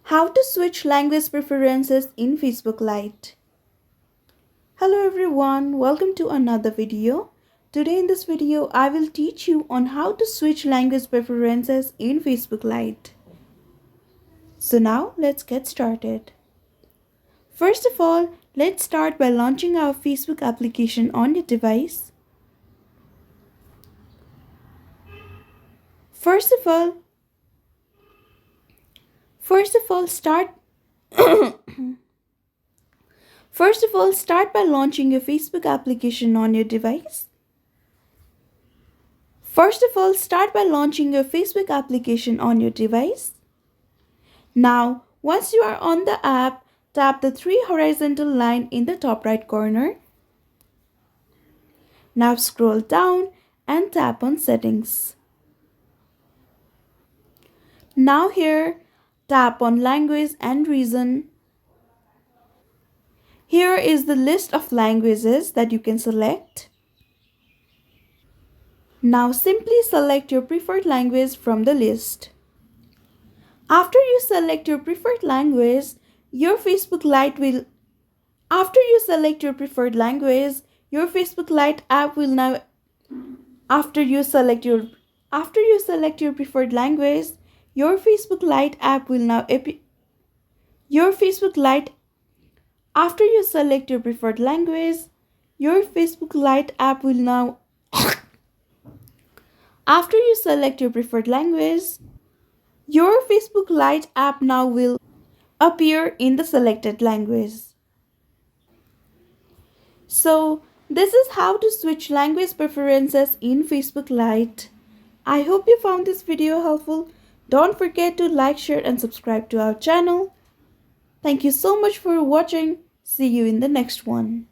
How to switch language preferences in Facebook Lite. Hello everyone, welcome to another video. Today in this video, I will teach you on how to switch language preferences in Facebook Lite. So now let's get started. First of all, let's start by launching our Facebook application on your device. First of all, start by launching your Facebook application on your device. Now, once you are on the app, tap the three horizontal line in the top right corner. Now scroll down and tap on Settings. Now here, tap on Language and Region. Here is the list of languages that you can select. Now simply select your preferred language from the list. After you select your preferred language, your Facebook Lite app will now After you select your preferred language, your Facebook Lite app will now appear. After you select your preferred language, your Facebook Lite app will now After you select your preferred language, your Facebook Lite app now will appear in the selected language. So, this is how to switch language preferences in Facebook Lite. I hope you found this video helpful. Don't forget to like, share and subscribe to our channel. Thank you so much for watching. See you in the next one.